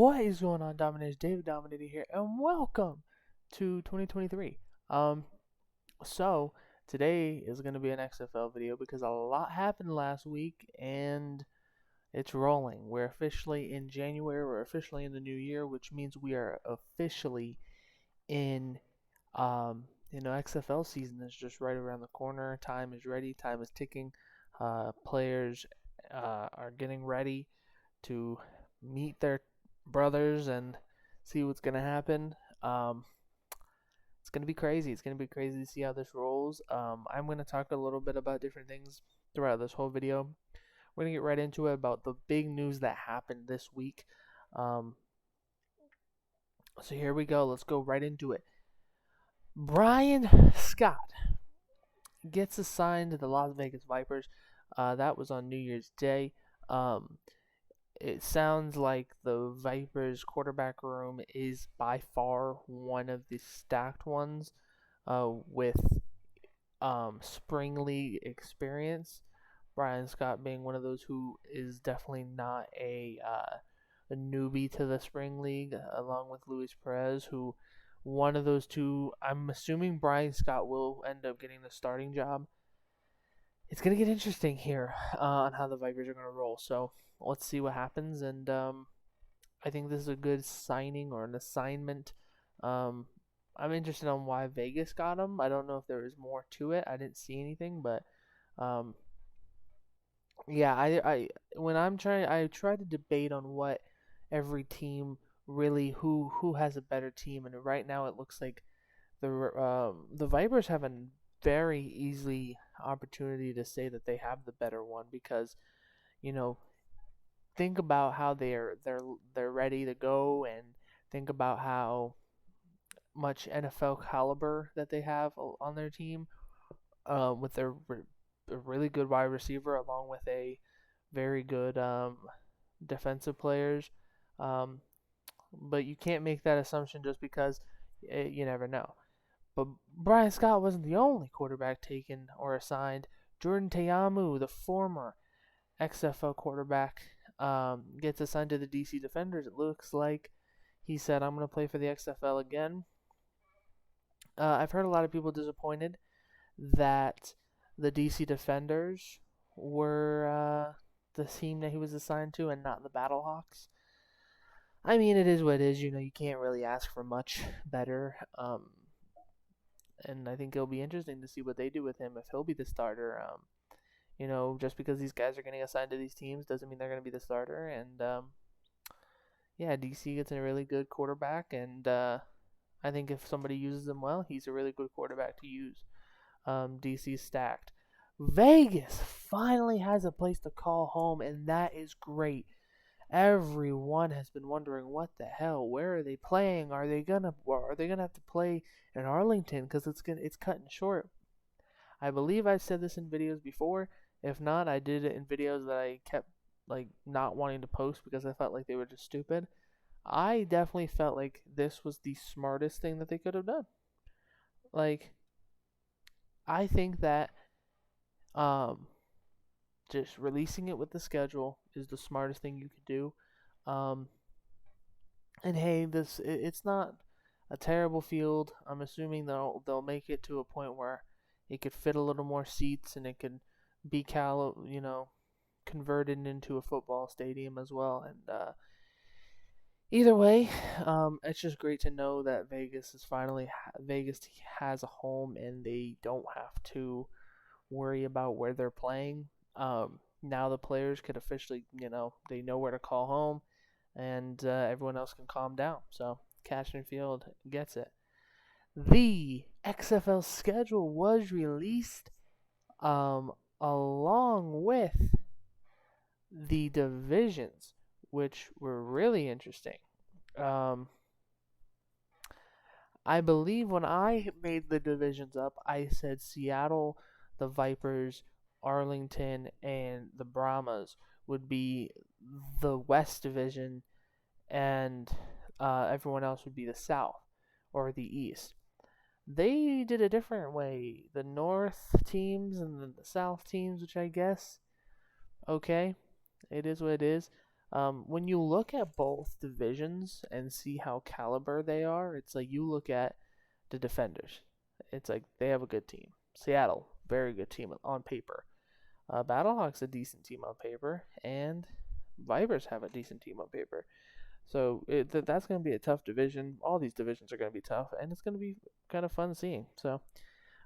What is going on, Dominators? David Dominator here, and welcome to 2023. Um, so today is going to be an XFL video because a lot happened last week, and it's rolling. We're officially in January. We're officially in the new year, which means we are officially in XFL season is just right around the corner. Time is ready. Time is ticking. Players are getting ready to meet their brothers and see what's gonna happen. It's gonna be crazy. It's gonna be crazy to see how this rolls. I'm gonna talk a little bit about different things throughout this whole video. We're gonna get right into it about the big news that happened this week. So here we go. Let's go right into it. Bryan Scott gets assigned to the Las Vegas Vipers. That was on New Year's Day. It sounds like the Vipers quarterback room is by far one of the stacked ones with spring league experience. Bryan Scott being one of those who is definitely not a newbie to the spring league, along with Luis Perez, who one of those two. I'm assuming Bryan Scott will end up getting the starting job. It's gonna get interesting here on how the Vipers are gonna roll. So let's see what happens, and I think this is a good signing or an assignment. I'm interested on why Vegas got him. I don't know if there was more to it. I didn't see anything, but yeah, I when I try to debate on what every team really who has a better team, and right now it looks like the Vipers have a very easy opportunity to say that they have the better one because think about how they're ready to go, and think about how much NFL caliber that they have on their team, with a really good wide receiver along with a very good defensive players. Um, but you can't make that assumption just because you never know. But Bryan Scott wasn't the only quarterback taken or assigned. Jordan Ta'amu, the former XFL quarterback, gets assigned to the DC Defenders. It looks like he said, I'm going to play for the XFL again. I've heard a lot of people disappointed that the DC Defenders were the team that he was assigned to and not the Battlehawks. I mean, it is what it is. You can't really ask for much better. And I think it'll be interesting to see what they do with him if he'll be the starter. Just because these guys are getting assigned to these teams doesn't mean they're going to be the starter. And yeah, DC gets a really good quarterback, and I think if somebody uses him well, he's a really good quarterback to use. DC's stacked. Vegas finally has a place to call home, and that is great. Everyone has been wondering what the hell. Where are they playing? Are they gonna have to play in Arlington because it's cutting short? I believe I've said this in videos before. If not, I did it in videos that I kept not wanting to post because I felt like they were just stupid. I definitely felt like this was the smartest thing that they could have done. I think that just releasing it with the schedule is the smartest thing you could do. And hey, it's not a terrible field. I'm assuming they'll make it to a point where it could fit a little more seats, and it could be converted into a football stadium as well. And either way, it's just great to know that Vegas has a home, and they don't have to worry about where they're playing. Now the players could officially, they know where to call home, and everyone else can calm down. So Cashman Field gets it. The XFL schedule was released along with the divisions, which were really interesting. I believe when I made the divisions up, I said Seattle, the Vipers, Arlington, and the Brahmas would be the West Division, and everyone else would be the South or the East. They did a different way. The North teams and the South teams, which I guess, okay, it is what it is. When you look at both divisions and see how caliber they are, it's like you look at the Defenders. It's like they have a good team. Seattle, very good team on paper. Battlehawks a decent team on paper, and Vipers have a decent team on paper. So that's going to be a tough division. All these divisions are going to be tough, and it's going to be kind of fun seeing. So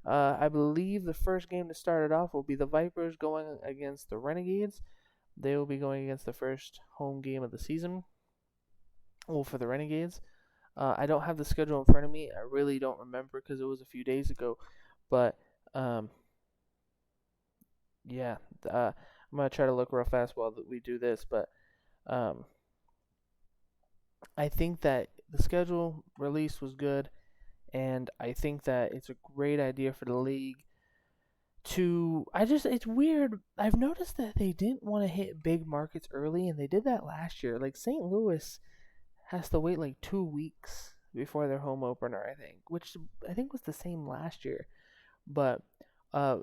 I believe the first game to start it off will be the Vipers going against the Renegades. They will be going against the first home game of the season. Well, for the Renegades. I don't have the schedule in front of me. I really don't remember because it was a few days ago. But um, yeah, I'm gonna try to look real fast while we do this. But um, I think that the schedule release was good, and I think that it's a great idea for the league to. It's weird. I've noticed that they didn't want to hit big markets early, and they did that last year. Like St. Louis has to wait like 2 weeks before their home opener, I think, which I think was the same last year. But uh,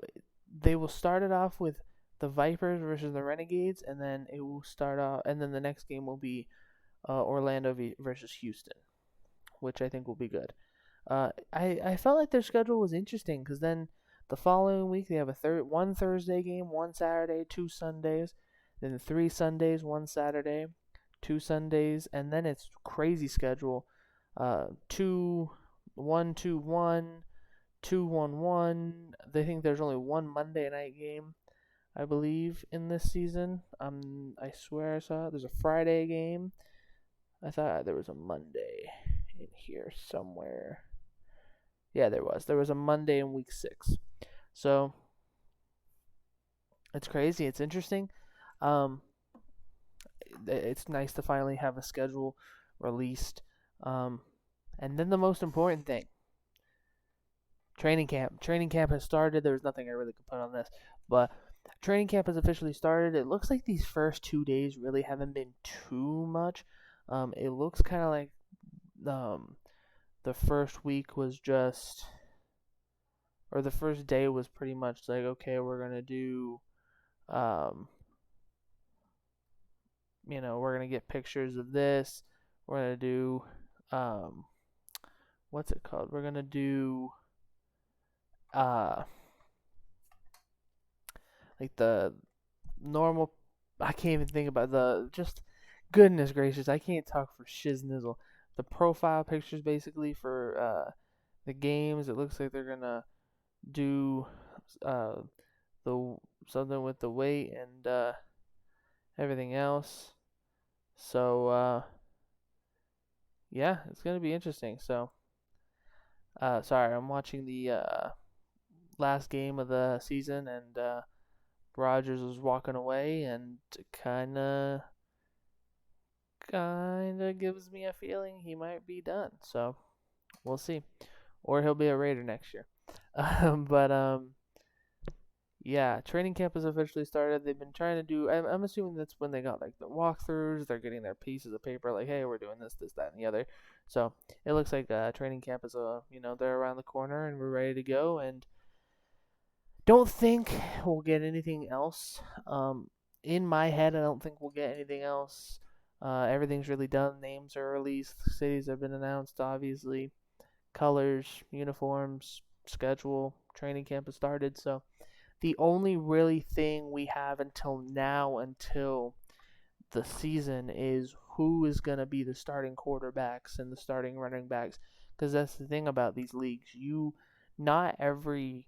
they will start it off with the Vipers versus the Renegades, and then it will start off, and then the next game will be Orlando versus Houston, which I think will be good. I felt like their schedule was interesting because then the following week they have one Thursday game, one Saturday, 2 Sundays, then 3 Sundays, 1 Saturday, 2 Sundays, and then it's crazy schedule. 2-1-2-1, 2-1-1. They think there's only one Monday night game, I believe, in this season. I swear I saw it. There's a Friday game. I thought there was a Monday in here somewhere. Yeah, there was. There was a Monday in week 6. So it's crazy. It's interesting. Um, it's nice to finally have a schedule released. Um, and then the most important thing, training camp. Training camp has started. There was nothing I really could put on this, but training camp has officially started. It looks like these first 2 days really haven't been too much. It looks kind of like um, the first week was just, or the first day was pretty much like, okay, we're gonna do, um, we're gonna get pictures of this. We're gonna do, um, what's it called? We're gonna do, uh, like the normal. I can't even think about the just. Goodness gracious, I can't talk for shiznizzle. The profile pictures basically for the games. It looks like they're gonna do uh, the something with the weight and everything else. So yeah, it's gonna be interesting. So sorry, I'm watching the last game of the season, and Rogers was walking away, and kinda gives me a feeling he might be done. So we'll see, or he'll be a Raider next year. But yeah, training camp has officially started. They've been trying to do. I'm assuming that's when they got like the walkthroughs. They're getting their pieces of paper, like, hey, we're doing this, this, that, and the other. So it looks like training camp is they're around the corner and we're ready to go. And don't think we'll get anything else. In my head, I don't think we'll get anything else. Everything's really done. Names are released. Cities have been announced, obviously. Colors, uniforms, schedule, training camp has started. So the only really thing we have until now, until the season, is who is going to be the starting quarterbacks and the starting running backs. Because that's the thing about these leagues. Not every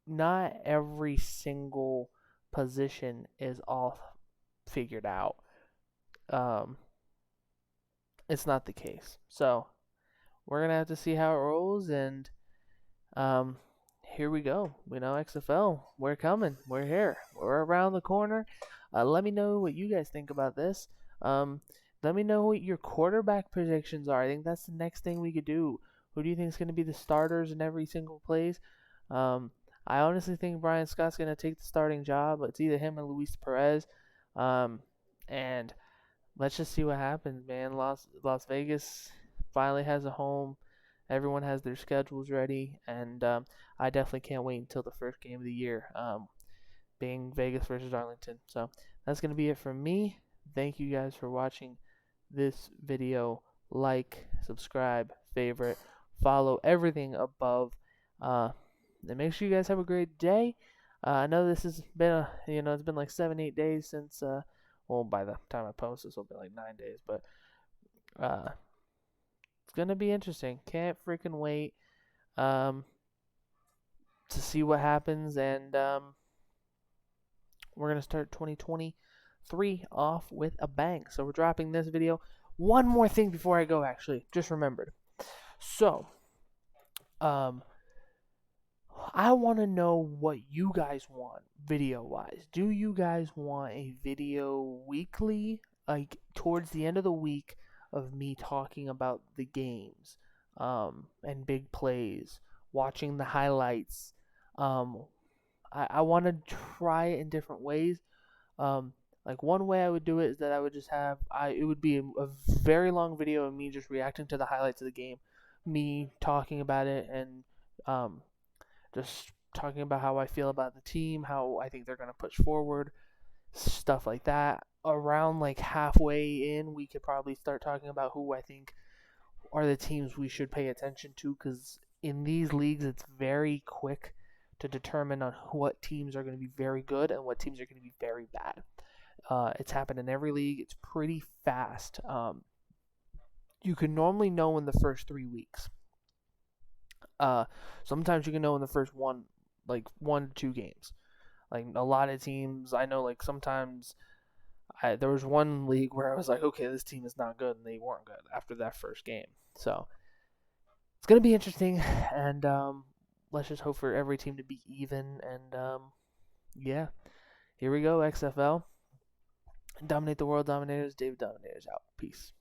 not every single position is all figured out. Um, it's not the case. So we're gonna have to see how it rolls, and um, here we go. XFL, we're coming. We're here. We're around the corner. Let me know what you guys think about this. Let me know what your quarterback predictions are. I think that's the next thing we could do. Who do you think is going to be the starters in every single place? Um, I honestly think Bryan Scott's going to take the starting job. It's either him or Luis Perez. And let's just see what happens, man. Las Vegas finally has a home. Everyone has their schedules ready, and I definitely can't wait until the first game of the year, being Vegas versus Arlington. So that's going to be it from me. Thank you guys for watching this video. Like, subscribe, favorite, follow everything above. And make sure you guys have a great day. I know this has been, it's been like 7-8 days since, well, by the time I post this, will be like 9 days, but it's gonna be interesting. Can't freaking wait to see what happens, and we're gonna start 2023 off with a bang. So we're dropping this video. One more thing before I go, actually, just remembered. So, I want to know what you guys want video-wise. Do you guys want a video weekly, like towards the end of the week, of me talking about the games, and big plays, watching the highlights? I want to try it in different ways. Like one way I would do it is that I would just have it would be a very long video of me just reacting to the highlights of the game, me talking about it, and just talking about how I feel about the team, how I think they're going to push forward, stuff like that. Around like halfway in, we could probably start talking about who I think are the teams we should pay attention to, because in these leagues, it's very quick to determine on what teams are going to be very good and what teams are going to be very bad. It's happened in every league. It's pretty fast. You can normally know in the first 3 weeks. Sometimes you can know in the first 1 to 2 games. Like a lot of teams, I know. Like sometimes, there was one league where I was like, okay, this team is not good, and they weren't good after that first game. So it's gonna be interesting, and let's just hope for every team to be even. And yeah, here we go, XFL. Dominate the world, Dominators. David Dominators out. Peace.